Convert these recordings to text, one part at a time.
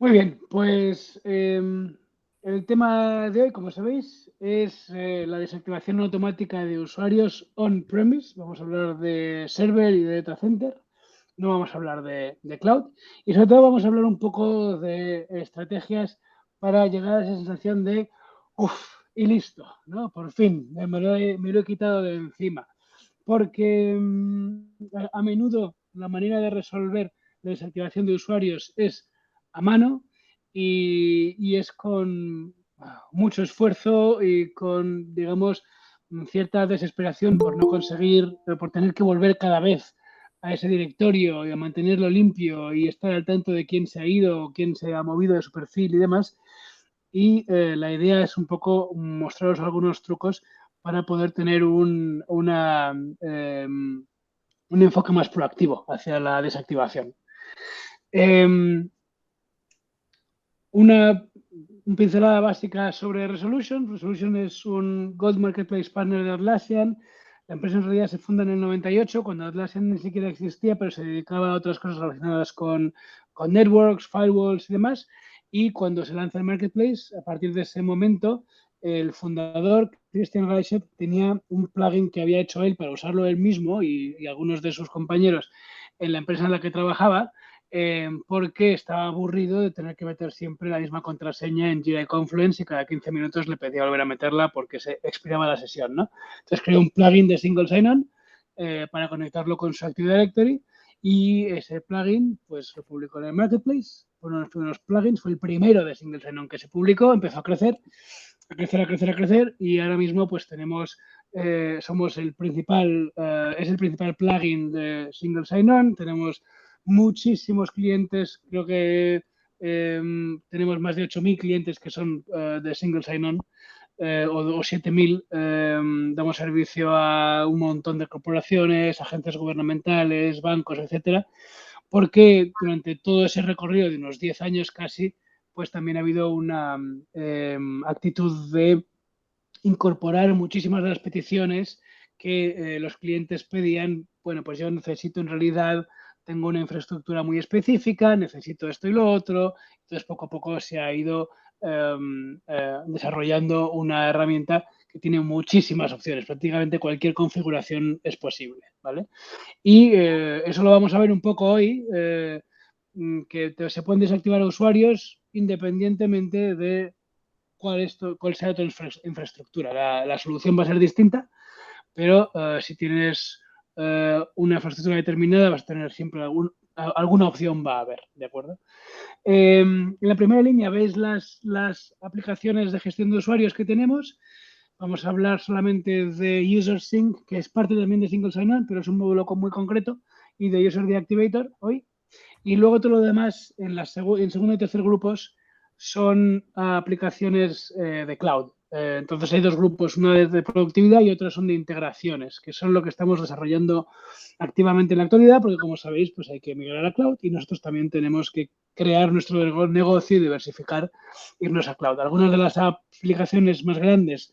Muy bien, pues el tema de hoy, como sabéis, es la desactivación automática de usuarios on-premise. Vamos a hablar de server y de data center. No vamos a hablar de cloud. Y sobre todo vamos a hablar un poco de estrategias para llegar a esa sensación de uff, y listo, ¿no? Por fin, me lo he quitado de encima. Porque a menudo la manera de resolver la desactivación de usuarios es a mano y es con mucho esfuerzo y con, digamos, cierta desesperación por no conseguir, por tener que volver cada vez a ese directorio y a mantenerlo limpio y estar al tanto de quién se ha ido, quién se ha movido de su perfil y demás. Y la idea es un poco mostraros algunos trucos para poder tener un enfoque más proactivo hacia la desactivación. Eh, una pincelada básica sobre Resolution. Resolution es un Gold Marketplace Partner de Atlassian. La empresa en realidad se funda en el 98, cuando Atlassian ni siquiera existía, pero se dedicaba a otras cosas relacionadas con networks, firewalls y demás. Y cuando se lanza el Marketplace, a partir de ese momento, el fundador, Christian Reichert, tenía un plugin que había hecho él para usarlo él mismo y algunos de sus compañeros en la empresa en la que trabajaba, porque estaba aburrido de tener que meter siempre la misma contraseña en Jira y Confluence y cada 15 minutos le pedía volver a meterla porque se expiraba la sesión, ¿no? Entonces creó un plugin de Single Sign-On para conectarlo con su Active Directory y ese plugin pues lo publicó en el Marketplace, fue uno de los primeros plugins, fue el primero de Single Sign-On que se publicó, empezó a crecer, a crecer, a crecer, a crecer y ahora mismo pues tenemos somos el principal, es el principal plugin de Single Sign-On, tenemos muchísimos clientes, creo que tenemos más de 8.000 clientes que son de Single Sign-On o 7.000. Damos servicio a un montón de corporaciones, agencias gubernamentales, bancos, etcétera, porque durante todo ese recorrido de unos 10 años casi, pues también ha habido una actitud de incorporar muchísimas de las peticiones que los clientes pedían. Bueno, pues yo necesito en realidad, tengo una infraestructura muy específica, necesito esto y lo otro. Entonces, poco a poco se ha ido desarrollando una herramienta que tiene muchísimas opciones. Prácticamente cualquier configuración es posible, ¿vale? Y eso lo vamos a ver un poco hoy, que se pueden desactivar usuarios independientemente de cuál sea tu infraestructura. La solución va a ser distinta, pero si tienes una infraestructura determinada vas a tener siempre alguna opción va a haber, ¿de acuerdo? En la primera línea veis las aplicaciones de gestión de usuarios que tenemos. Vamos a hablar solamente de User Sync, que es parte también de Single Sign-On, pero es un módulo muy concreto, y de User Deactivator hoy. Y luego todo lo demás en segundo y tercer grupos son aplicaciones de cloud. Entonces hay dos grupos, una de productividad y otra son de integraciones, que son lo que estamos desarrollando activamente en la actualidad, porque como sabéis, pues hay que migrar a cloud y nosotros también tenemos que crear nuestro negocio y diversificar, irnos a cloud. Algunas de las aplicaciones más grandes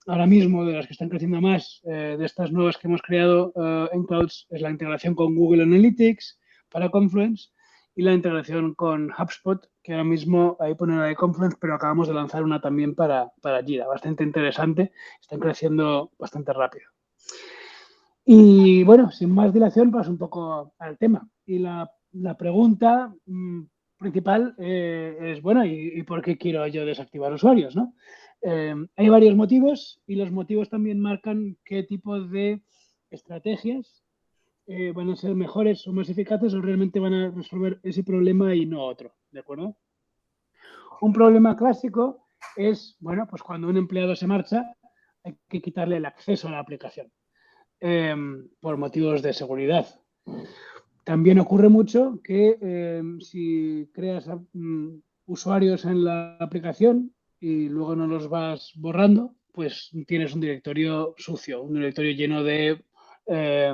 ahora mismo, de las que están creciendo más, de estas nuevas que hemos creado en clouds, es la integración con Google Analytics para Confluence y la integración con HubSpot, que ahora mismo ahí pone la de Confluence, pero acabamos de lanzar una también para Jira, bastante interesante, están creciendo bastante rápido. Y bueno, sin más dilación, paso un poco al tema. Y la pregunta principal es, bueno, ¿y por qué quiero yo desactivar usuarios, no? Hay varios motivos y los motivos también marcan qué tipo de estrategias van a ser mejores o más eficaces o realmente van a resolver ese problema y no otro, ¿de acuerdo? Un problema clásico es, bueno, pues cuando un empleado se marcha, hay que quitarle el acceso a la aplicación por motivos de seguridad. También ocurre mucho que si creas usuarios en la aplicación y luego no los vas borrando, pues tienes un directorio sucio, un directorio lleno de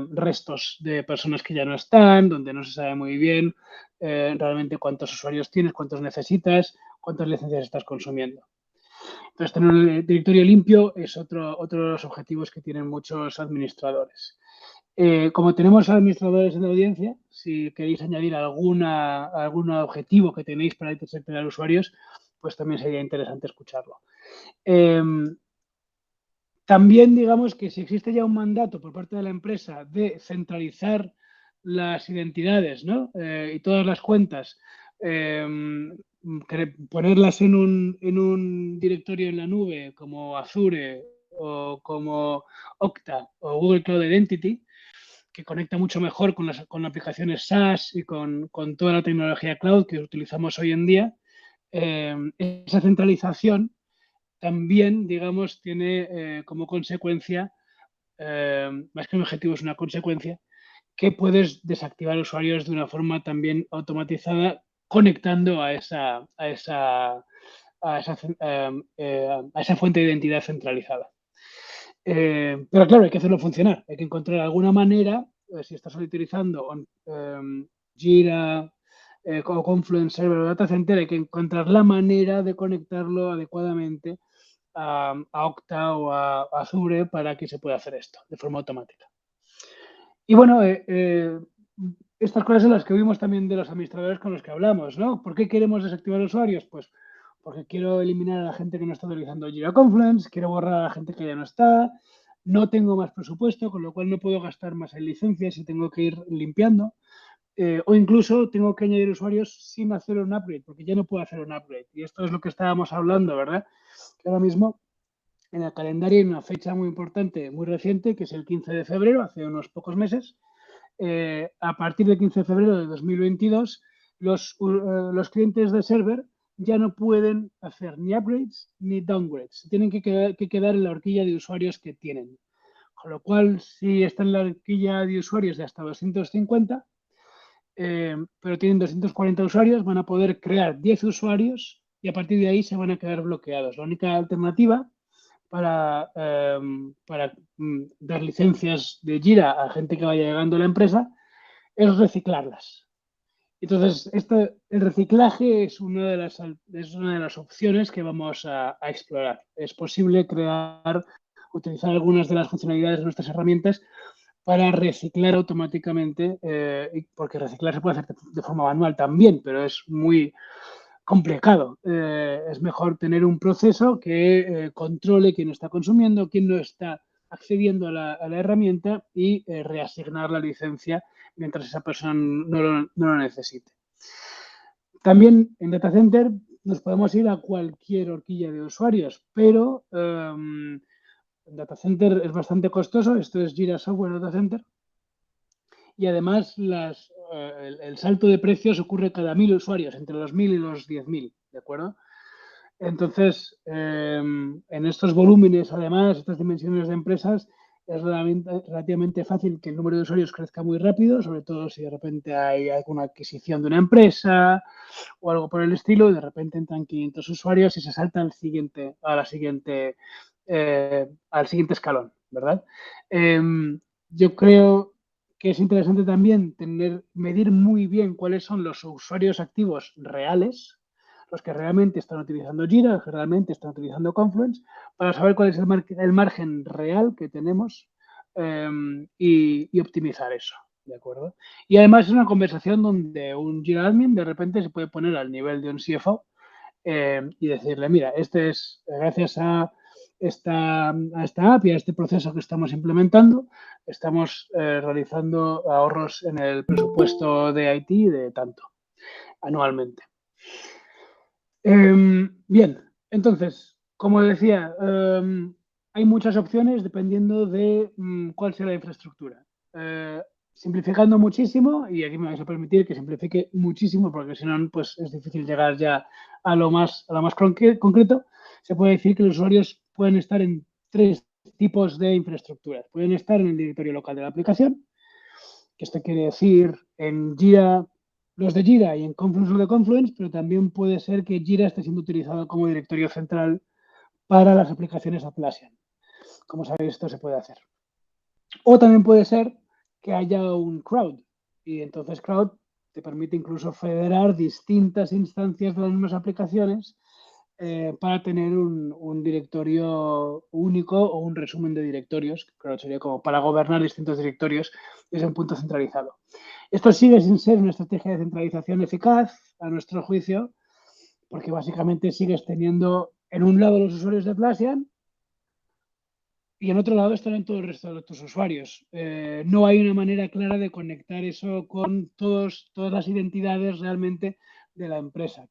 restos de personas que ya no están, donde no se sabe muy bien realmente cuántos usuarios tienes, cuántos necesitas, cuántas licencias estás consumiendo. Entonces, tener un directorio limpio es otro de los objetivos que tienen muchos administradores. Como tenemos administradores en la audiencia, si queréis añadir algún objetivo que tenéis para interseccionar usuarios, pues también sería interesante escucharlo. También digamos que si existe ya un mandato por parte de la empresa de centralizar las identidades, ¿no? Y todas las cuentas, ponerlas en un directorio en la nube como Azure o como Okta o Google Cloud Identity, que conecta mucho mejor con aplicaciones SaaS y con toda la tecnología cloud que utilizamos hoy en día, esa centralización también, digamos, tiene como consecuencia, más que un objetivo, es una consecuencia, que puedes desactivar usuarios de una forma también automatizada conectando a esa fuente de identidad centralizada. Pero claro, hay que hacerlo funcionar. Hay que encontrar alguna manera, si estás utilizando Jira o Confluence Server o Data Center, hay que encontrar la manera de conectarlo adecuadamente a Okta o a Azure para que se pueda hacer esto de forma automática. Y bueno, estas cosas son las que vimos también de los administradores con los que hablamos, ¿no? ¿Por qué queremos desactivar usuarios? Pues porque quiero eliminar a la gente que no está utilizando Jira Confluence, quiero borrar a la gente que ya no está, no tengo más presupuesto, con lo cual no puedo gastar más en licencias y tengo que ir limpiando. O incluso tengo que añadir usuarios sin hacer un upgrade, porque ya no puedo hacer un upgrade. Y esto es lo que estábamos hablando, ¿verdad? Que ahora mismo en el calendario hay una fecha muy importante, muy reciente, que es el 15 de febrero, hace unos pocos meses. A partir del 15 de febrero de 2022, los clientes de server ya no pueden hacer ni upgrades ni downgrades. Tienen que quedar en la horquilla de usuarios que tienen. Con lo cual, si está en la horquilla de usuarios de hasta 250, pero tienen 240 usuarios, van a poder crear 10 usuarios y a partir de ahí se van a quedar bloqueados. La única alternativa para dar licencias de Jira a gente que vaya llegando a la empresa es reciclarlas. Entonces, el reciclaje es una de las opciones que vamos a explorar. Es posible utilizar algunas de las funcionalidades de nuestras herramientas para reciclar automáticamente, porque reciclar se puede hacer de forma manual también, pero es muy complicado. Es mejor tener un proceso que controle quién está consumiendo, quién no está accediendo a la herramienta y reasignar la licencia mientras esa persona no lo necesite. También en Data Center nos podemos ir a cualquier horquilla de usuarios, pero Data Center es bastante costoso. Esto es Jira Software Data Center. Y además el salto de precios ocurre cada 1000 usuarios, entre los 1000 y los 10.000, ¿de acuerdo? Entonces, en estos volúmenes, además, estas dimensiones de empresas, es relativamente fácil que el número de usuarios crezca muy rápido, sobre todo si de repente hay alguna adquisición de una empresa o algo por el estilo, y de repente entran 500 usuarios y se salta al siguiente escalón, ¿verdad? Yo creo que es interesante también medir muy bien cuáles son los usuarios activos reales, los que realmente están utilizando Jira, los que realmente están utilizando Confluence, para saber cuál es el margen real que tenemos y optimizar eso, ¿de acuerdo? Y además es una conversación donde un Jira admin de repente se puede poner al nivel de un CFO y decirle, mira, este es gracias a esta app y a este proceso que estamos implementando, estamos realizando ahorros en el presupuesto de IT de tanto anualmente. Bien, entonces, como decía, hay muchas opciones dependiendo de cuál sea la infraestructura. Simplificando muchísimo, y aquí me vais a permitir que simplifique muchísimo, porque si no, pues es difícil llegar ya a lo más concreto, se puede decir que los usuarios pueden estar en 3 tipos de infraestructuras. Pueden estar en el directorio local de la aplicación, que esto quiere decir en Jira, los de Jira y en Confluence los de Confluence, pero también puede ser que Jira esté siendo utilizado como directorio central para las aplicaciones Atlassian. Como sabéis, esto se puede hacer. O también puede ser que haya un crowd y entonces crowd te permite incluso federar distintas instancias de las mismas aplicaciones para tener un directorio único o un resumen de directorios, que claro, sería como para gobernar distintos directorios desde un punto centralizado. Esto sigue sin ser una estrategia de centralización eficaz, a nuestro juicio, porque básicamente sigues teniendo en un lado los usuarios de Atlassian y en otro lado están en todo el resto de tus usuarios. No hay una manera clara de conectar eso con todas las identidades realmente de la empresa.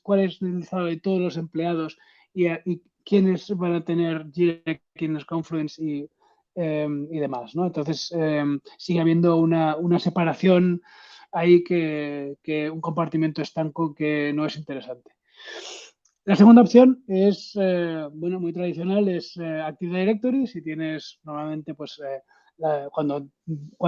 ¿Cuál es el estado de todos los empleados y quiénes van a tener Jira, quiénes Confluence y demás, ¿no? Entonces, sigue habiendo una separación ahí que un compartimento estanco que no es interesante. La segunda opción es, bueno, muy tradicional, es Active Directory. Si tienes normalmente, pues, cuando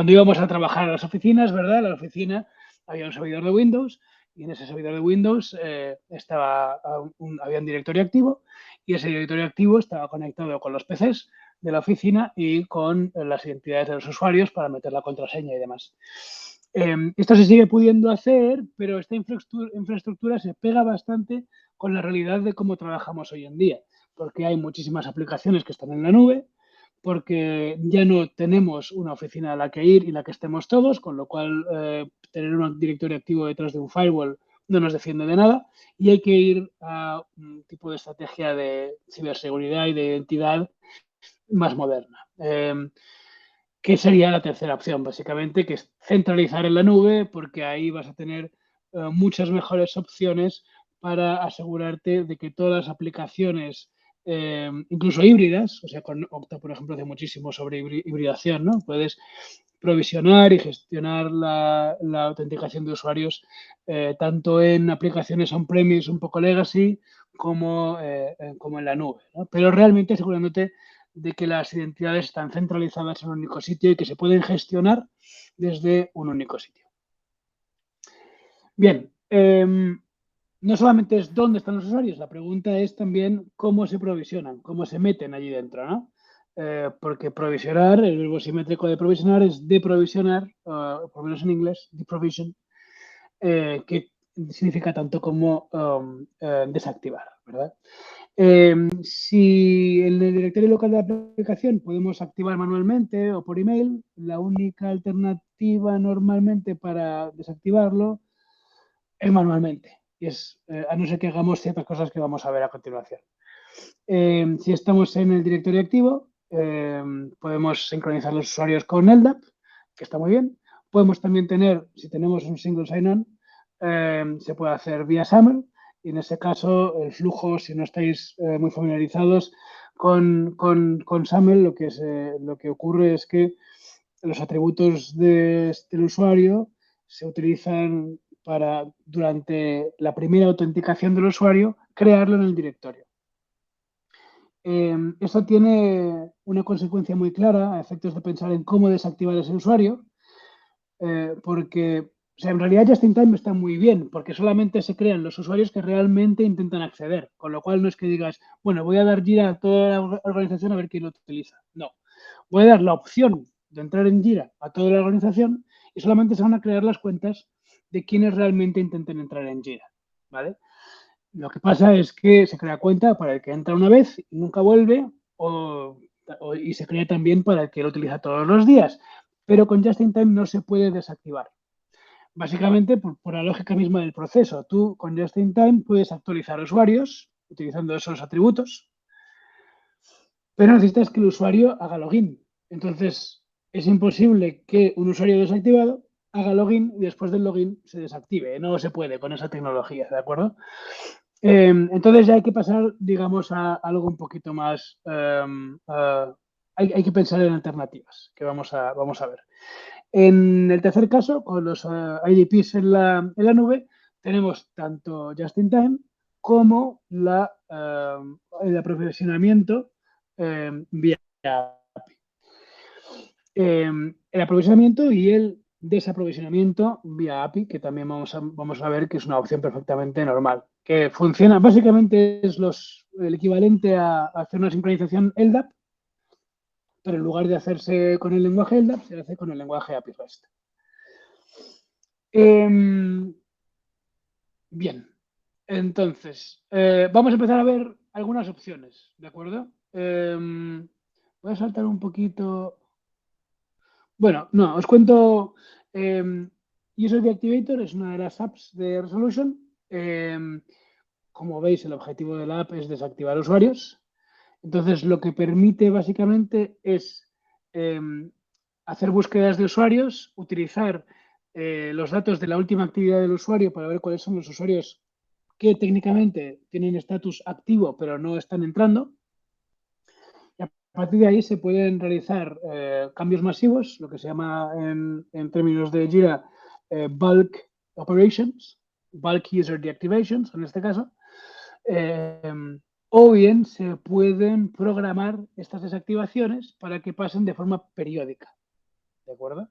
íbamos a trabajar a las oficinas, ¿verdad? En la oficina había un servidor de Windows y en ese servidor de Windows había un directorio activo y ese directorio activo estaba conectado con los PCs de la oficina y con las identidades de los usuarios para meter la contraseña y demás. Esto se sigue pudiendo hacer, pero esta infraestructura se pega bastante con la realidad de cómo trabajamos hoy en día, porque hay muchísimas aplicaciones que están en la nube, porque ya no tenemos una oficina a la que ir y la que estemos todos, con lo cual tener un directorio activo detrás de un firewall no nos defiende de nada y hay que ir a un tipo de estrategia de ciberseguridad y de identidad más moderna. Que sería la tercera opción, básicamente, que es centralizar en la nube, porque ahí vas a tener muchas mejores opciones para asegurarte de que todas las aplicaciones, incluso híbridas, o sea, con Okta, por ejemplo, hace muchísimo sobre hibridación, ¿no? Puedes provisionar y gestionar la autenticación de usuarios tanto en aplicaciones on-premise un poco legacy como en la nube, ¿no? Pero realmente asegurándote de que las identidades están centralizadas en un único sitio y que se pueden gestionar desde un único sitio. Bien, no solamente es dónde están los usuarios, la pregunta es también cómo se provisionan, cómo se meten allí dentro, ¿no? Porque provisionar, el verbo simétrico de provisionar es deprovisionar, por lo menos en inglés, deprovision, que significa tanto como desactivar, ¿verdad? Si en el directorio local de la aplicación podemos activar manualmente o por email, la única alternativa normalmente para desactivarlo es manualmente. Y es, a no ser que hagamos ciertas cosas que vamos a ver a continuación. Si estamos en el directorio activo, podemos sincronizar los usuarios con LDAP, que está muy bien. Podemos también tener, si tenemos un single sign-on, se puede hacer vía SAML. Y en ese caso, el flujo, si no estáis muy familiarizados con SAML, lo que ocurre es que los atributos del usuario se utilizan para, durante la primera autenticación del usuario, crearlo en el directorio. Esto tiene una consecuencia muy clara a efectos de pensar en cómo desactivar ese usuario, porque o sea, en realidad Just in Time está muy bien, porque solamente se crean los usuarios que realmente intentan acceder, con lo cual no es que digas, bueno, voy a dar Jira a toda la organización a ver quién lo utiliza. No, voy a dar la opción de entrar en Jira a toda la organización y solamente se van a crear las cuentas de quienes realmente intenten entrar en Jira, ¿vale? Lo que pasa es que se crea cuenta para el que entra una vez y nunca vuelve y se crea también para el que lo utiliza todos los días. Pero con Just in Time no se puede desactivar. Básicamente por la lógica misma del proceso. Tú con Just in Time puedes actualizar usuarios utilizando esos atributos, pero necesitas que el usuario haga login. Entonces, es imposible que un usuario desactivado haga login y después del login se desactive. No se puede con esa tecnología, ¿de acuerdo? Entonces ya hay que pasar, digamos, a algo un poquito más... hay que pensar en alternativas que vamos a ver. En el tercer caso, con los IDPs en la nube, tenemos tanto Just in Time como el aprovisionamiento vía API. El aprovisionamiento y el desaprovisionamiento vía API, que también vamos a ver que es una opción perfectamente normal, que funciona, básicamente es el equivalente a hacer una sincronización LDAP, pero en lugar de hacerse con el lenguaje LDAP, se hace con el lenguaje API REST. Bien. Entonces, vamos a empezar a ver algunas opciones, ¿de acuerdo? Voy a saltar un poquito. Bueno, no, os cuento. User Deactivator es una de las apps de Resolution. Como veis, el objetivo de la app es desactivar usuarios. Entonces, lo que permite básicamente es hacer búsquedas de usuarios, utilizar los datos de la última actividad del usuario para ver cuáles son los usuarios que técnicamente tienen estatus activo pero no están entrando. Y a partir de ahí se pueden realizar cambios masivos, lo que se llama en términos de Jira bulk operations, bulk user deactivations en este caso. O bien se pueden programar estas desactivaciones para que pasen de forma periódica. ¿De acuerdo?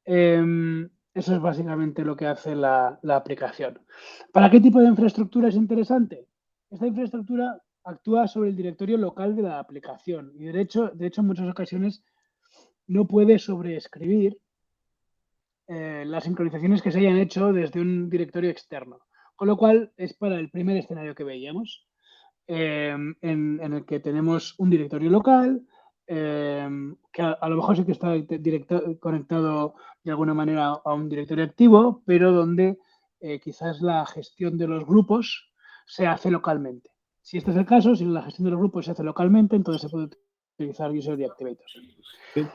Eso es básicamente lo que hace la aplicación. ¿Para qué tipo de infraestructura es interesante? Esta infraestructura actúa sobre el directorio local de la aplicación y de hecho en muchas ocasiones no puede sobreescribir las sincronizaciones que se hayan hecho desde un directorio externo. Con lo cual es para el primer escenario que veíamos, en el que tenemos un directorio local, que a lo mejor sí que está conectado de alguna manera a un directorio activo, pero donde quizás la gestión de los grupos se hace localmente. Si este es el caso, si la gestión de los grupos se hace localmente, entonces se puede utilizar User Deactivator.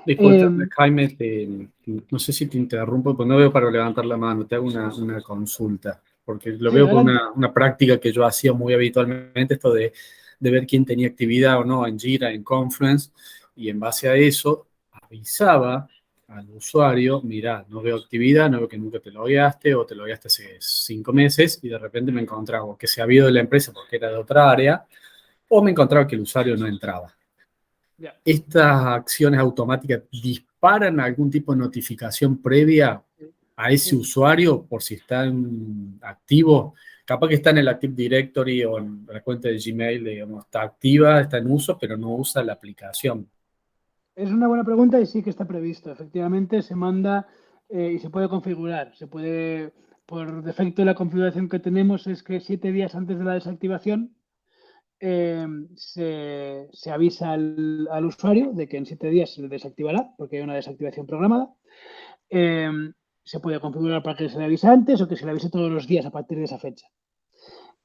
Disculpa, Jaime, no sé si te interrumpo, pero no veo para levantar la mano, te hago una consulta, porque lo Sí, veo por adelante. una práctica que yo hacía muy habitualmente, esto de ver quién tenía actividad o no en Jira, en Confluence, y en base a eso avisaba al usuario, mira, no veo actividad, no veo que nunca te logueaste o te logueaste hace 5 meses, y de repente me encontraba que se había ido de la empresa porque era de otra área, o me encontraba que el usuario no entraba. Ya. ¿Estas acciones automáticas disparan algún tipo de notificación previa a ese usuario por si están activos? Capaz que está en el Active Directory o en la cuenta de Gmail, digamos, está activa, está en uso, pero no usa la aplicación. Es una buena pregunta y sí que está previsto. Efectivamente, se manda y se puede configurar. Se puede, por defecto, la configuración que tenemos es que 7 días antes de la desactivación se avisa al usuario de que en 7 días se le desactivará, porque hay una desactivación programada. Se puede configurar para que se le avise antes o que se le avise todos los días a partir de esa fecha.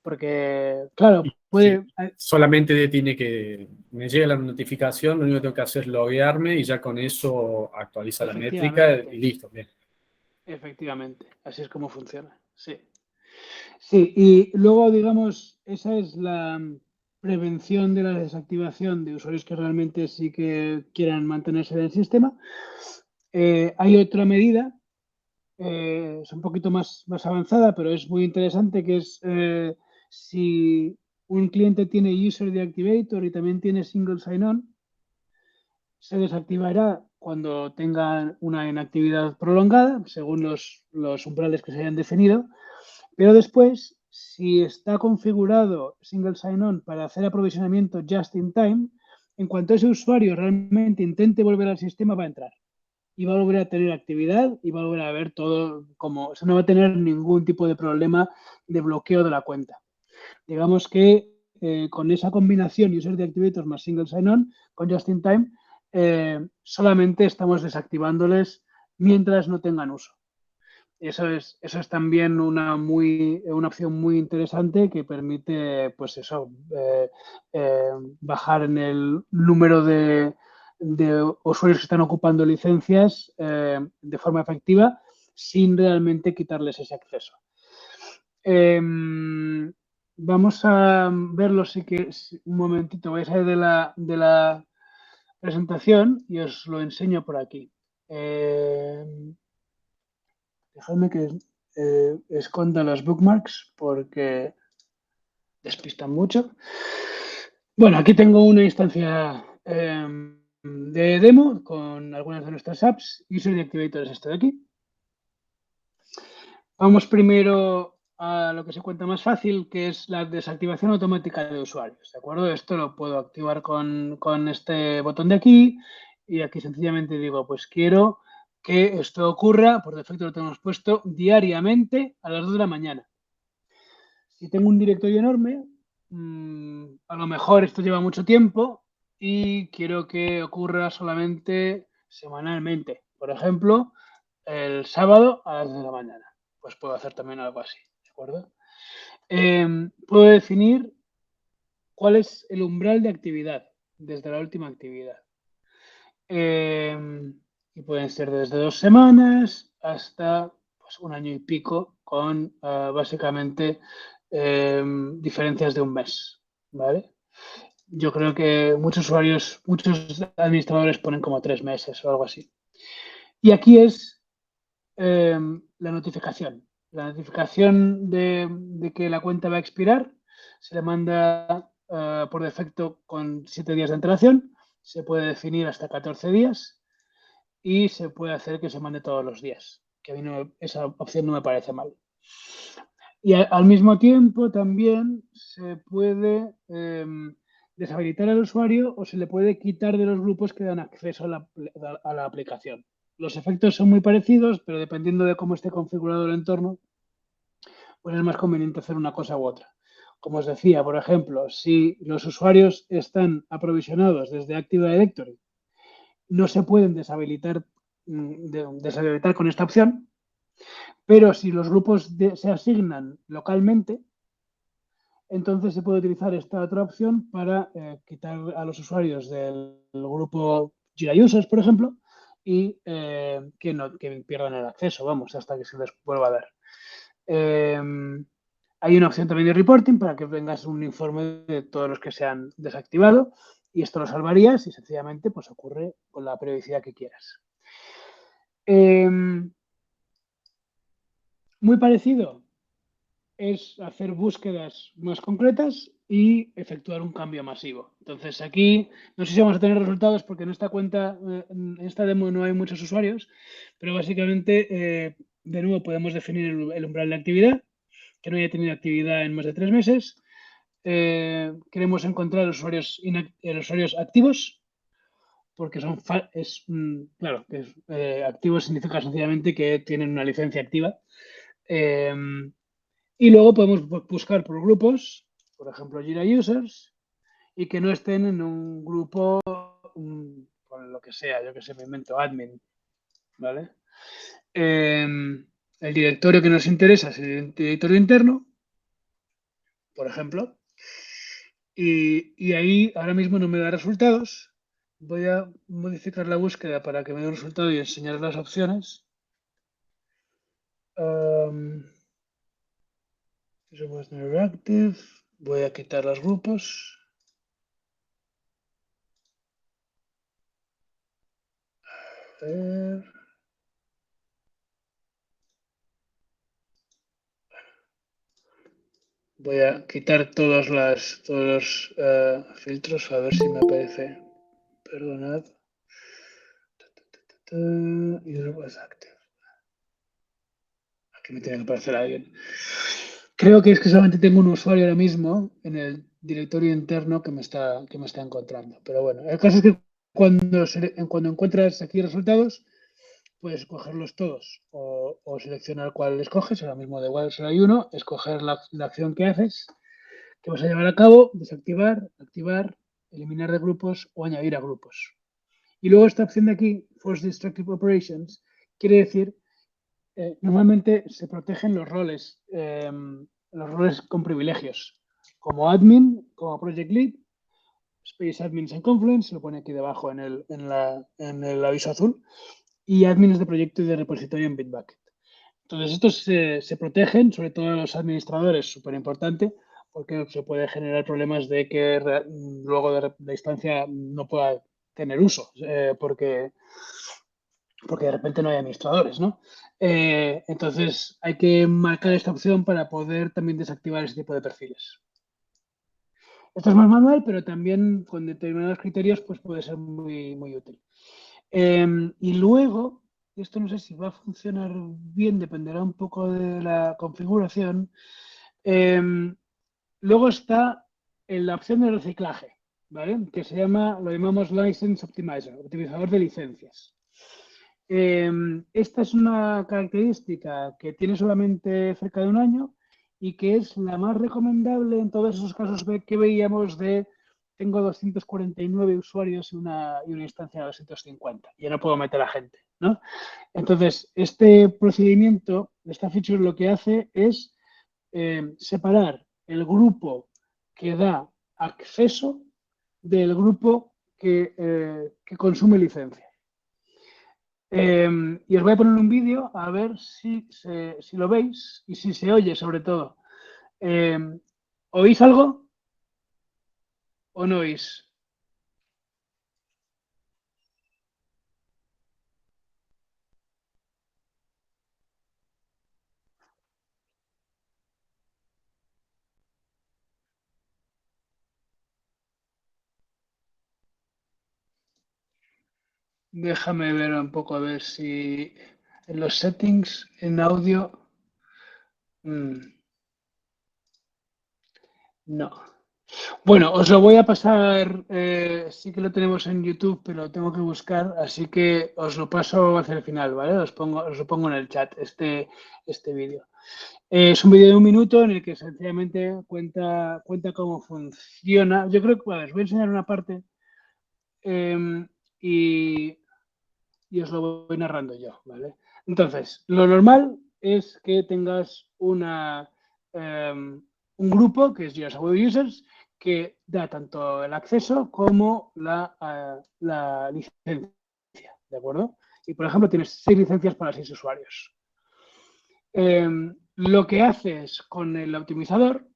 Porque, claro, Sí, puede. solamente me llega la notificación, lo único que tengo que hacer es loguearme y ya con eso actualiza la métrica y Efectivamente, listo, bien. efectivamente. Así es como funciona. Sí. Sí, y luego, digamos, esa es la prevención de la desactivación de usuarios que realmente sí que quieran mantenerse en el sistema. Hay otra medida, es un poquito más avanzada, pero es muy interesante, que es si un cliente tiene User Deactivator y también tiene Single Sign-On, se desactivará cuando tenga una inactividad prolongada, según los umbrales que se hayan definido. Pero después, si está configurado Single Sign-On para hacer aprovisionamiento just in time, en cuanto ese usuario realmente intente volver al sistema, va a entrar y va a volver a tener actividad y va a volver a ver todo como, o sea, no va a tener ningún tipo de problema de bloqueo de la cuenta. Digamos que con esa combinación User Deactivators más Single Sign-On con Just in Time, solamente estamos desactivándoles mientras no tengan uso. Eso es también una opción muy interesante que permite, pues eso, bajar en el número de usuarios que están ocupando licencias de forma efectiva sin realmente quitarles ese acceso. Vamos a verlo, sí que un momentito, vais a ir de la presentación y os lo enseño por aquí. Dejadme que esconda las bookmarks porque despistan mucho. Bueno, aquí tengo una instancia de demo con algunas de nuestras apps. User Deactivator es esto de aquí. Vamos primero a lo que se cuenta más fácil, que es la desactivación automática de usuarios. ¿De acuerdo? Esto lo puedo activar con este botón de aquí y aquí sencillamente digo, pues quiero que esto ocurra, por defecto lo tenemos puesto, diariamente a las 2 de la mañana. Si tengo un directorio enorme, a lo mejor esto lleva mucho tiempo y quiero que ocurra solamente semanalmente. Por ejemplo, el sábado a las 10 de la mañana. Pues puedo hacer también algo así, ¿de acuerdo? Puedo definir cuál es el umbral de actividad desde la última actividad. Y pueden ser desde 2 semanas hasta pues, un año y pico con básicamente diferencias de un mes, ¿vale? Yo creo que muchos usuarios, muchos administradores ponen como 3 meses o algo así. Y aquí es la notificación. La notificación de que la cuenta va a expirar se le manda por defecto con 7 días de antelación. Se puede definir hasta 14 días y se puede hacer que se mande todos los días, que a mí no, esa opción no me parece mal. Y al mismo tiempo también se puede deshabilitar al usuario o se le puede quitar de los grupos que dan acceso a la aplicación. Los efectos son muy parecidos, pero dependiendo de cómo esté configurado el entorno, pues es más conveniente hacer una cosa u otra. Como os decía, por ejemplo, si los usuarios están aprovisionados desde Active Directory, no se pueden deshabilitar con esta opción, pero si los grupos se asignan localmente, entonces se puede utilizar esta otra opción para quitar a los usuarios del grupo Jira Users, por ejemplo, y que pierdan el acceso, vamos, hasta que se les vuelva a dar. Hay una opción también de reporting para que tengas un informe de todos los que se han desactivado y esto lo salvarías y sencillamente pues ocurre con la periodicidad que quieras. Muy parecido es hacer búsquedas más concretas y efectuar un cambio masivo. Entonces aquí no sé si vamos a tener resultados porque en esta cuenta, en esta demo no hay muchos usuarios, pero básicamente de nuevo podemos definir el umbral de actividad, que no haya tenido actividad en más de 3 meses. Queremos encontrar los usuarios activos, porque son claro, que activos significa sencillamente que tienen una licencia activa. Y luego podemos buscar por grupos, por ejemplo, Jira Users, y que no estén en un grupo con lo que sea, yo que sé, me invento admin, ¿vale? El directorio que nos interesa es el directorio interno, por ejemplo, y ahí ahora mismo no me da resultados. Voy a modificar la búsqueda para que me dé un resultado y enseñar las opciones. Active. Voy a quitar los grupos. A ver. Voy a quitar todos los filtros a ver si me aparece. Perdonad. Active. Aquí me tiene que aparecer alguien. Creo que es que solamente tengo un usuario ahora mismo en el directorio interno que me está encontrando. Pero bueno, el caso es que cuando encuentras aquí resultados, puedes escogerlos todos o seleccionar cuál escoges. Ahora mismo de igual solo hay uno. Escoger la acción que haces, que vas a llevar a cabo, desactivar, activar, eliminar de grupos o añadir a grupos. Y luego esta opción de aquí, Force Destructive Operations, quiere decir normalmente se protegen los roles con privilegios, como admin, como project lead, space admins en Confluence, se lo pone aquí debajo en el aviso azul, y admins de proyecto y de repositorio en Bitbucket. Entonces estos se protegen, sobre todo los administradores, súper importante, porque se puede generar problemas de que luego de la instancia no pueda tener uso, porque de repente no hay administradores, ¿no? Entonces hay que marcar esta opción para poder también desactivar ese tipo de perfiles. Esto es más manual, pero también con determinados criterios pues puede ser muy, muy útil. Y luego, esto no sé si va a funcionar bien, dependerá un poco de la configuración. Luego está en la opción de reciclaje, ¿vale? Que lo llamamos License Optimizer, optimizador de licencias. Esta es una característica que tiene solamente cerca de un año y que es la más recomendable en todos esos casos que veíamos de tengo 249 usuarios y una instancia de 250. Ya no puedo meter a gente, ¿no? Entonces, este procedimiento, esta feature lo que hace es separar el grupo que da acceso del grupo que consume licencia. Y os voy a poner un vídeo a ver si lo veis y si se oye sobre todo. ¿Oís algo o no oís? Déjame ver un poco a ver si en los settings, en audio, no. Bueno, os lo voy a pasar, sí que lo tenemos en YouTube, pero lo tengo que buscar, así que os lo paso hacia el final, ¿vale? Os lo pongo en el chat, este vídeo. Es un vídeo de 1 minuto en el que sencillamente cuenta cómo funciona. Yo creo que, os voy a enseñar una parte y os lo voy narrando yo, ¿vale? Entonces, lo normal es que tengas un grupo que es Jira Web Users que da tanto el acceso como la licencia, ¿de acuerdo? Y, por ejemplo, tienes 6 licencias para 6 usuarios. Lo que haces con el optimizador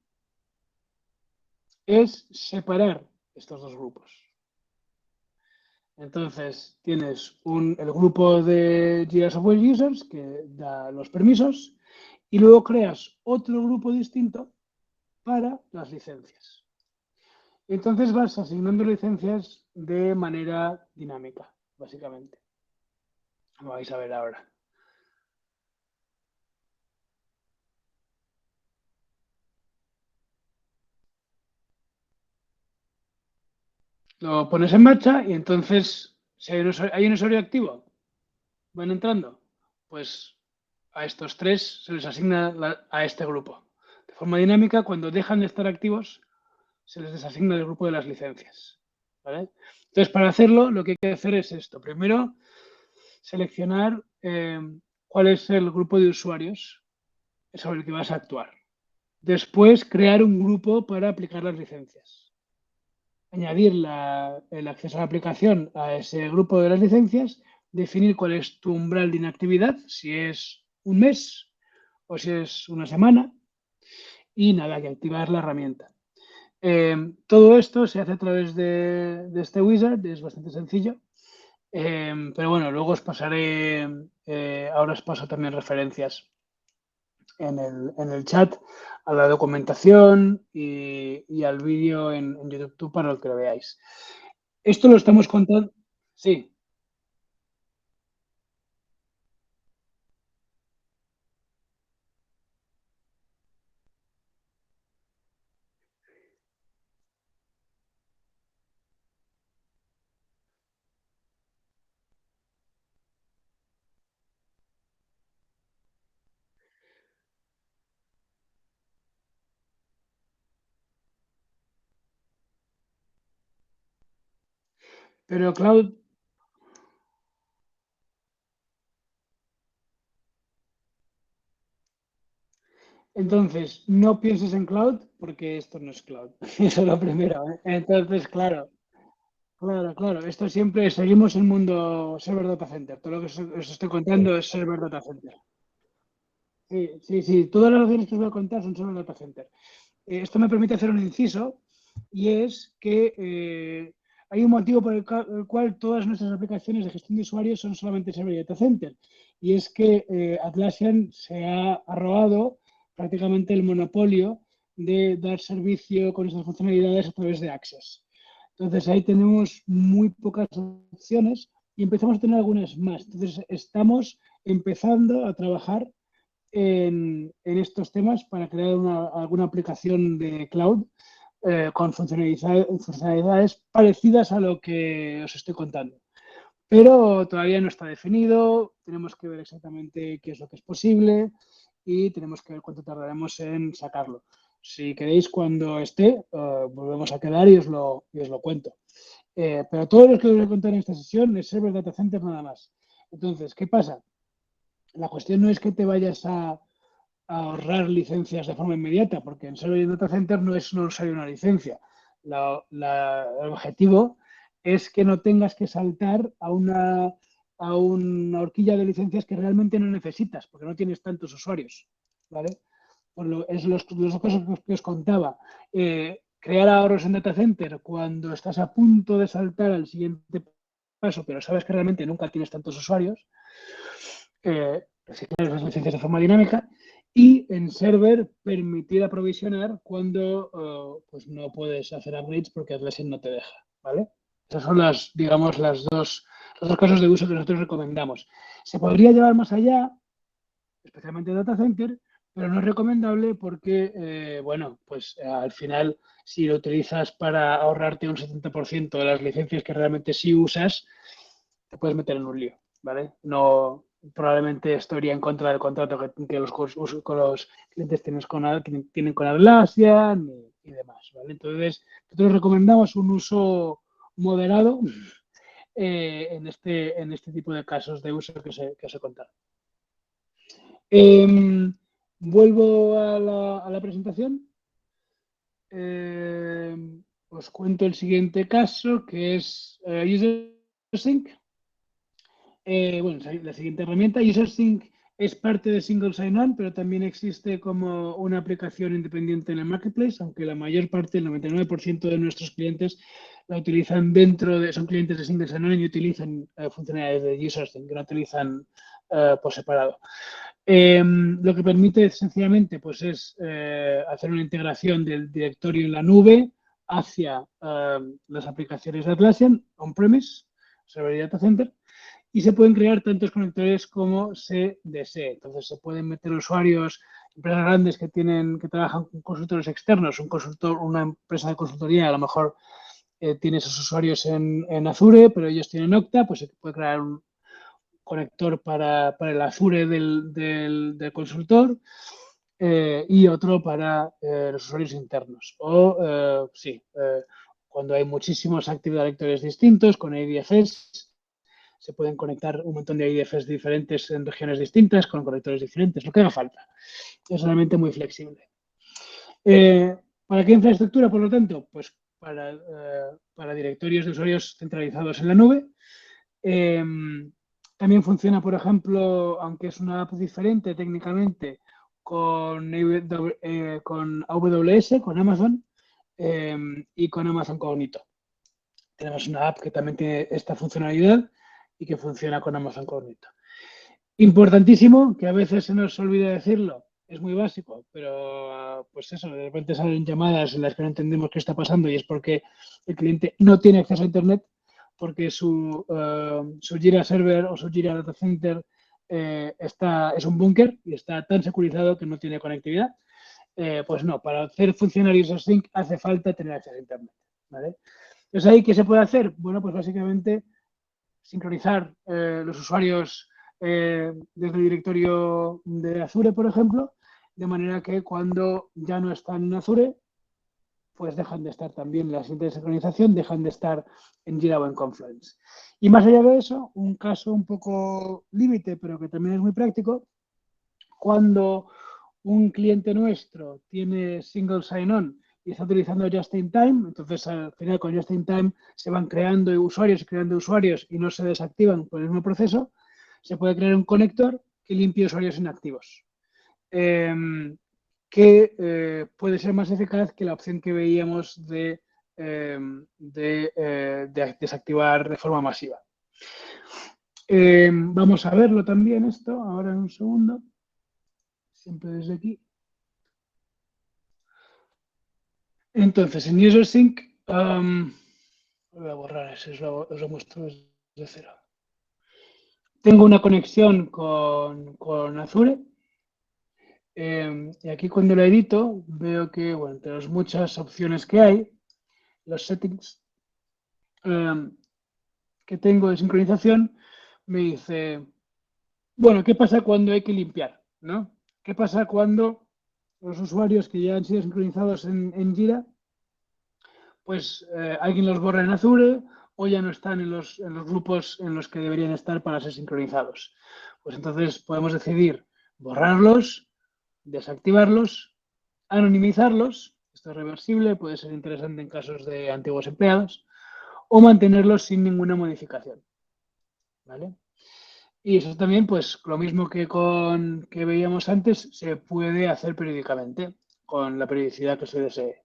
es separar estos dos grupos. Entonces, tienes el grupo de Jira Software Users que da los permisos y luego creas otro grupo distinto para las licencias. Entonces vas asignando licencias de manera dinámica, básicamente. Lo vais a ver ahora. Lo pones en marcha y entonces, si hay un usuario activo, van entrando, pues a estos 3 se les asigna a este grupo. De forma dinámica, cuando dejan de estar activos, se les desasigna del grupo de las licencias. ¿Vale? Entonces, para hacerlo, lo que hay que hacer es esto. Primero, seleccionar cuál es el grupo de usuarios sobre el que vas a actuar. Después, crear un grupo para aplicar las licencias. Añadir el acceso a la aplicación a ese grupo de las licencias, definir cuál es tu umbral de inactividad, si es un mes o si es una semana, y nada, que activar la herramienta. Todo esto se hace a través de este wizard, es bastante sencillo, pero bueno, luego os pasaré, ahora os paso también referencias en el chat a la documentación y al vídeo en YouTube para que lo veáis. Esto lo estamos contando, sí. Pero Cloud, entonces, no pienses en Cloud porque esto no es Cloud. Eso es lo primero. Entonces, claro, esto siempre seguimos en mundo Server Data Center. Todo lo que os estoy contando es Server Data Center. Sí. Todas las opciones que os voy a contar son Server Data Center. Esto me permite hacer un inciso y es que hay un motivo por el cual todas nuestras aplicaciones de gestión de usuarios son solamente Server Data Center. Y es que Atlassian se ha arrogado prácticamente el monopolio de dar servicio con estas funcionalidades a través de Access. Entonces ahí tenemos muy pocas opciones y empezamos a tener algunas más. Entonces estamos empezando a trabajar en estos temas para crear alguna aplicación de cloud con funcionalidades parecidas a lo que os estoy contando. Pero todavía no está definido, tenemos que ver exactamente qué es lo que es posible y tenemos que ver cuánto tardaremos en sacarlo. Si queréis, cuando esté, volvemos a quedar y os lo cuento. Pero todo lo que os voy a contar en esta sesión es Server Data Center nada más. Entonces, ¿qué pasa? La cuestión no es que te vayas a ahorrar licencias de forma inmediata, porque en Server Data Center no es necesario una licencia. El objetivo es que no tengas que saltar a una horquilla de licencias que realmente no necesitas, porque no tienes tantos usuarios, ¿vale? Es los casos que os contaba. Crear ahorros en Data Center cuando estás a punto de saltar al siguiente paso, pero sabes que realmente nunca tienes tantos usuarios, reciclar esas licencias de forma dinámica, y en server permitir aprovisionar cuando pues no puedes hacer upgrades porque Atlassian no te deja, ¿vale? Esas son digamos, los dos casos de uso que nosotros recomendamos. Se podría llevar más allá, especialmente Data Center, pero no es recomendable porque, bueno, pues al final, si lo utilizas para ahorrarte un 70% de las licencias que realmente sí usas, te puedes meter en un lío, ¿vale? No, probablemente esto iría en contra del contrato que los clientes tienen con Atlassian y demás, ¿vale? Entonces, nosotros recomendamos un uso moderado en este tipo de casos de uso que os he contado. Vuelvo a la presentación. Os cuento el siguiente caso, que es UserSync. Bueno, la siguiente herramienta, UserSync, es parte de Single Sign-On, pero también existe como una aplicación independiente en el Marketplace, aunque la mayor parte, el 99% de nuestros clientes la utilizan son clientes de Single Sign-On y utilizan funcionalidades de UserSync, que no utilizan por separado. Lo que permite sencillamente pues, es hacer una integración del directorio en la nube hacia las aplicaciones de Atlassian on-premise, Server Data Center, y se pueden crear tantos conectores como se desee. Entonces se pueden meter usuarios, empresas grandes que trabajan con consultores externos, una empresa de consultoría a lo mejor tiene esos usuarios en Azure, pero ellos tienen Okta, pues se puede crear un conector para el Azure del consultor y otro para los usuarios internos. O, cuando hay muchísimos Active Directories distintos con IDFs, se pueden conectar un montón de IDFs diferentes en regiones distintas con conectores diferentes, lo que haga falta. Es realmente muy flexible. ¿Para qué infraestructura, por lo tanto? Pues para directorios de usuarios centralizados en la nube. También funciona, por ejemplo, aunque es una app diferente técnicamente, con AWS, con Amazon y con Amazon Cognito. Tenemos una app que también tiene esta funcionalidad y que funciona con Amazon Cognito. Importantísimo, que a veces se nos olvida decirlo, es muy básico, pero pues eso, de repente salen llamadas en las que no entendemos qué está pasando y es porque el cliente no tiene acceso a Internet, porque su Jira Server o su Jira Data Center es un búnker y está tan securizado que no tiene conectividad. Pues no, para hacer funcionar UserSync hace falta tener acceso a Internet, ¿vale? Entonces, ¿ahí qué se puede hacer? Bueno, pues básicamente sincronizar los usuarios desde el directorio de Azure, por ejemplo, de manera que cuando ya no están en Azure, pues dejan de estar también en la siguiente sincronización, dejan de estar en Jira o en Confluence. Y más allá de eso, un caso un poco límite, pero que también es muy práctico, cuando un cliente nuestro tiene single sign-on y está utilizando Just in Time, entonces al final con Just in Time se van creando usuarios y no se desactivan por el mismo proceso, se puede crear un conector que limpie usuarios inactivos. Que puede ser más eficaz que la opción que veíamos de desactivar de forma masiva. Vamos a verlo también esto, ahora en un segundo. Siempre desde aquí. Entonces, en UserSync, voy a borrar eso, os lo muestro desde cero. Tengo una conexión con Azure. Y aquí cuando lo edito, veo que, bueno, entre las muchas opciones que hay, los settings que tengo de sincronización, me dice, bueno, ¿qué pasa cuando hay que limpiar? ¿No? ¿Qué pasa cuando los usuarios que ya han sido sincronizados en Jira, pues alguien los borra en Azure o ya no están en los grupos en los que deberían estar para ser sincronizados? Pues entonces podemos decidir borrarlos, desactivarlos, anonimizarlos, esto es reversible, puede ser interesante en casos de antiguos empleados, o mantenerlos sin ninguna modificación. ¿Vale? Y eso también, pues lo mismo que veíamos antes, se puede hacer periódicamente con la periodicidad que se desee.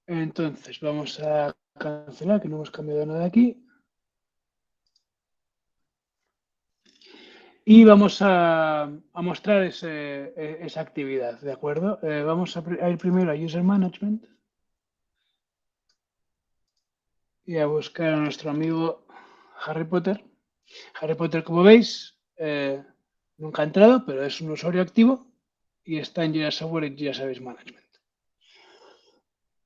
Entonces, vamos a cancelar, que no hemos cambiado nada aquí. Y vamos a mostrar esa actividad, ¿de acuerdo? Vamos a ir primero a User Management y a buscar a nuestro amigo Harry Potter. Harry Potter, como veis, nunca ha entrado, pero es un usuario activo y está en Jira Software y Jira Service Management.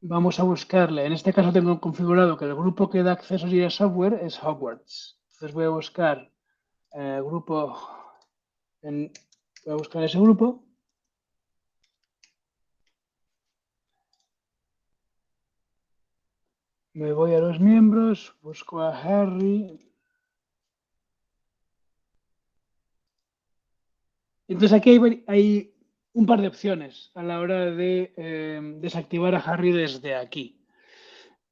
Vamos a buscarle. En este caso tengo configurado que el grupo que da acceso a Jira Software es Hogwarts. Entonces voy a buscar grupo, voy a buscar ese grupo. Me voy a los miembros, busco a Harry. Entonces aquí hay un par de opciones a la hora de desactivar a Harry desde aquí.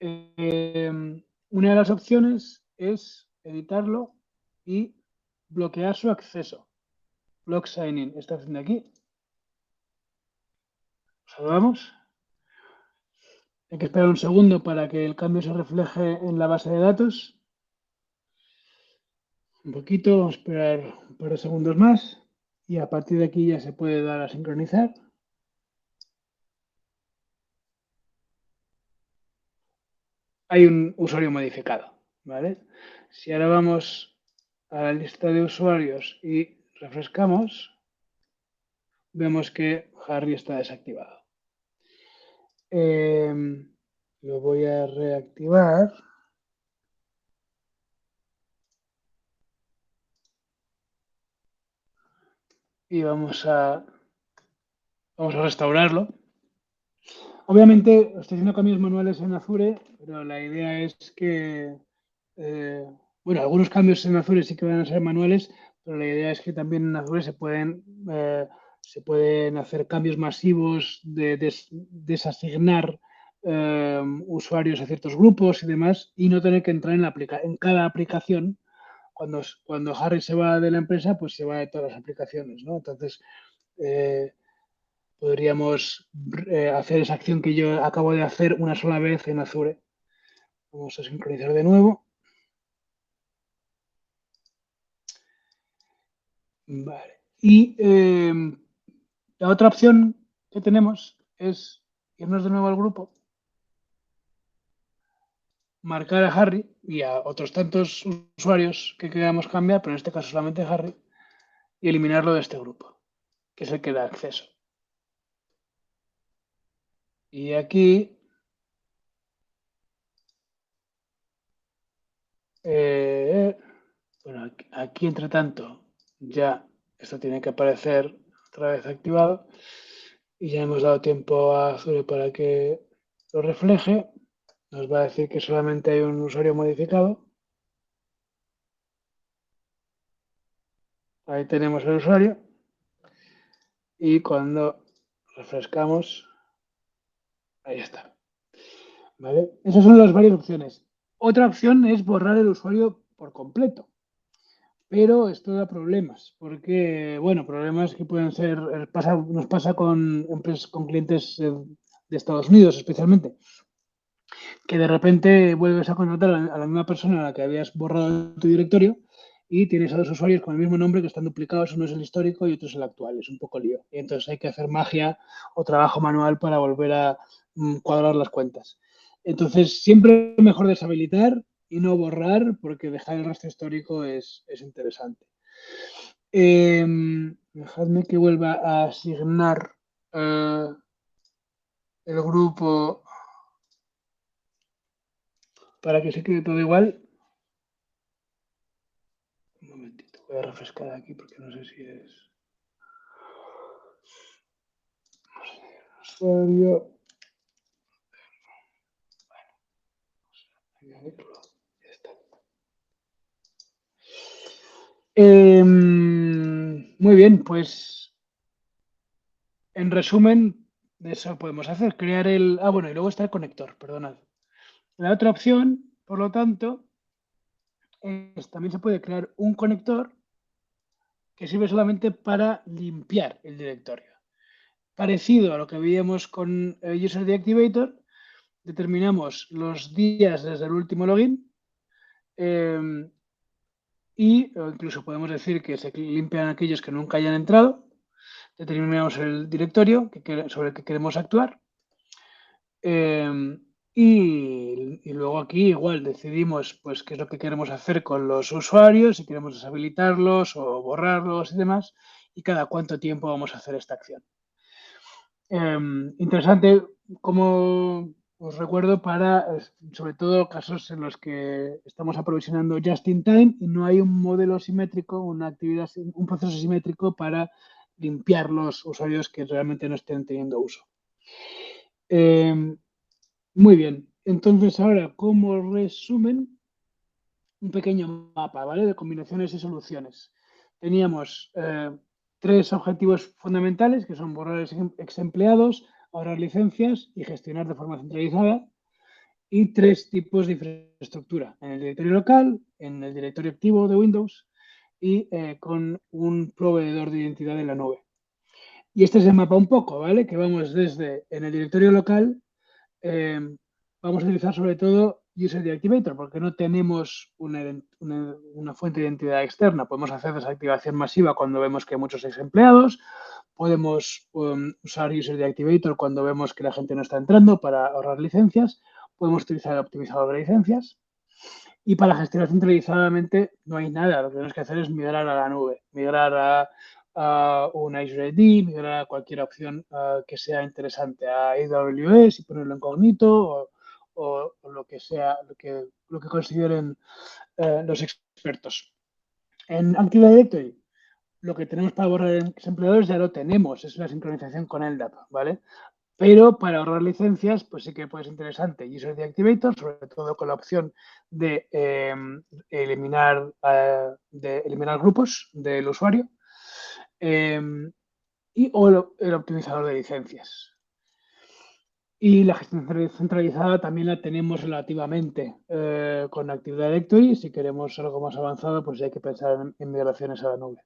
Una de las opciones es editarlo y bloquear su acceso. Block sign-in, esta opción de aquí. Salvamos. Hay que esperar un segundo para que el cambio se refleje en la base de datos. Un poquito, vamos a esperar un par de segundos más y a partir de aquí ya se puede dar a sincronizar. Hay un usuario modificado, ¿vale? Si ahora vamos a la lista de usuarios y refrescamos, vemos que Harry está desactivado. Lo voy a reactivar. Y vamos a restaurarlo. Obviamente estoy haciendo cambios manuales en Azure, pero la idea es que, bueno, algunos cambios en Azure sí que van a ser manuales, pero la idea es que también en Azure se pueden hacer cambios masivos de desasignar usuarios a ciertos grupos y demás y no tener que entrar en cada aplicación. Cuando Harry se va de la empresa, pues se va de todas las aplicaciones, ¿no? Entonces, podríamos hacer esa acción que yo acabo de hacer una sola vez en Azure. Vamos a sincronizar de nuevo. Vale. Y la otra opción que tenemos es irnos de nuevo al grupo, marcar a Harry y a otros tantos usuarios que queramos cambiar, pero en este caso solamente a Harry, y eliminarlo de este grupo, que es el que da acceso. Y aquí bueno, aquí entre tanto ya esto tiene que aparecer otra vez activado y ya hemos dado tiempo a Azure para que lo refleje. Nos va a decir que solamente hay un usuario modificado. Ahí tenemos el usuario y cuando refrescamos, ahí está. ¿Vale? Esas son las varias opciones. Otra opción es borrar el usuario por completo. Pero esto da problemas, porque, bueno, problemas que pueden ser, nos pasa con clientes de Estados Unidos especialmente, que de repente vuelves a contratar a la misma persona a la que habías borrado tu directorio y tienes a dos usuarios con el mismo nombre que están duplicados, uno es el histórico y otro es el actual, es un poco lío. Y entonces hay que hacer magia o trabajo manual para volver a cuadrar las cuentas. Entonces, siempre es mejor deshabilitar y no borrar, porque dejar el rastro histórico es interesante. Dejadme que vuelva a asignar el grupo para que se quede todo igual. Un momentito. Voy a refrescar aquí porque no sé si es... Usuario... Bueno, ya está. Muy bien, pues en resumen, de eso podemos hacer, crear el... Ah, bueno, y luego está el conector, perdonad. La otra opción, por lo tanto, es también se puede crear un conector que sirve solamente para limpiar el directorio. Parecido a lo que veíamos con User Deactivator, determinamos los días desde el último login y o incluso podemos decir que se limpian aquellos que nunca hayan entrado. Determinamos el directorio sobre el que queremos actuar. Y luego aquí igual decidimos pues qué es lo que queremos hacer con los usuarios, si queremos deshabilitarlos o borrarlos y demás, y cada cuánto tiempo vamos a hacer esta acción. Interesante, como os recuerdo, para sobre todo casos en los que estamos aprovisionando just in time y no hay un modelo simétrico, una actividad, un proceso simétrico para limpiar los usuarios que realmente no estén teniendo uso. Muy bien, entonces ahora como resumen, un pequeño mapa, ¿vale? De combinaciones y soluciones. Teníamos 3 objetivos fundamentales, que son borrar ex empleados, ahorrar licencias y gestionar de forma centralizada. Y 3 tipos de infraestructura, en el directorio local, en el directorio activo de Windows y con un proveedor de identidad en la nube. Y este es el mapa un poco, ¿vale? Que vamos desde en el directorio local, vamos a utilizar sobre todo User Deactivator porque no tenemos una fuente de identidad externa. Podemos hacer desactivación masiva cuando vemos que hay muchos ex empleados. Podemos usar User Deactivator cuando vemos que la gente no está entrando para ahorrar licencias. Podemos utilizar el optimizador de licencias. Y para gestionar centralizadamente no hay nada. Lo que tenemos que hacer es migrar a la nube, migrar a un Azure AD, migrar a cualquier opción que sea interesante, a AWS y ponerlo incógnito o lo que sea, lo que consideren los expertos. En Active Directory, lo que tenemos para borrar empleadores ya lo tenemos, es la sincronización con LDAP, ¿vale? Pero para ahorrar licencias, pues sí que puede ser interesante User Deactivator, sobre todo con la opción de eliminar grupos del usuario o el optimizador de licencias. Y la gestión centralizada también la tenemos relativamente con Active Directory. Si queremos algo más avanzado, pues hay que pensar en migraciones a la nube.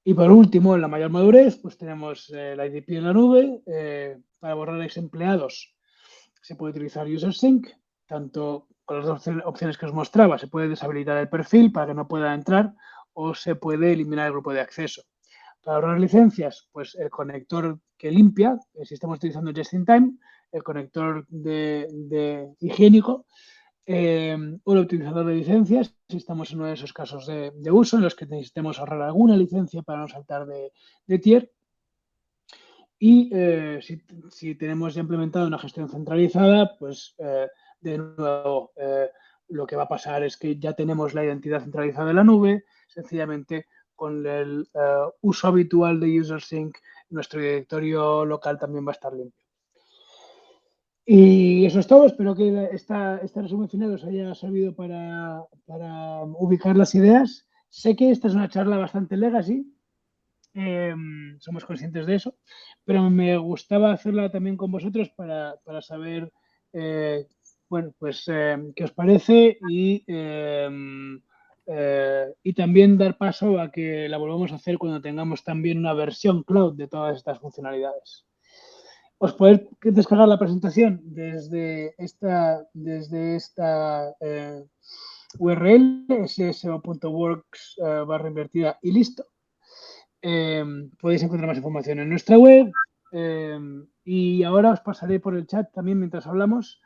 Y por último, en la mayor madurez, pues tenemos la IDP en la nube. Para borrar ex empleados se puede utilizar UserSync, tanto con las dos opciones que os mostraba. Se puede deshabilitar el perfil para que no pueda entrar o se puede eliminar el grupo de acceso. Para ahorrar licencias, pues el conector que limpia, si estamos utilizando Just in Time, el conector de higiénico, o el optimizador de licencias, si estamos en uno de esos casos de uso en los que necesitemos ahorrar alguna licencia para no saltar de tier. Y si tenemos ya implementado una gestión centralizada, pues de nuevo lo que va a pasar es que ya tenemos la identidad centralizada en la nube, sencillamente con el uso habitual de UserSync, nuestro directorio local también va a estar limpio. Y eso es todo. Espero que este resumen final os haya servido para ubicar las ideas. Sé que esta es una charla bastante legacy, somos conscientes de eso, pero me gustaba hacerla también con vosotros para saber, bueno, pues qué os parece y también dar paso a que la volvamos a hacer cuando tengamos también una versión cloud de todas estas funcionalidades. Os podéis descargar la presentación desde esta URL, sso.works/invertida y listo. Podéis encontrar más información en nuestra web y ahora os pasaré por el chat también mientras hablamos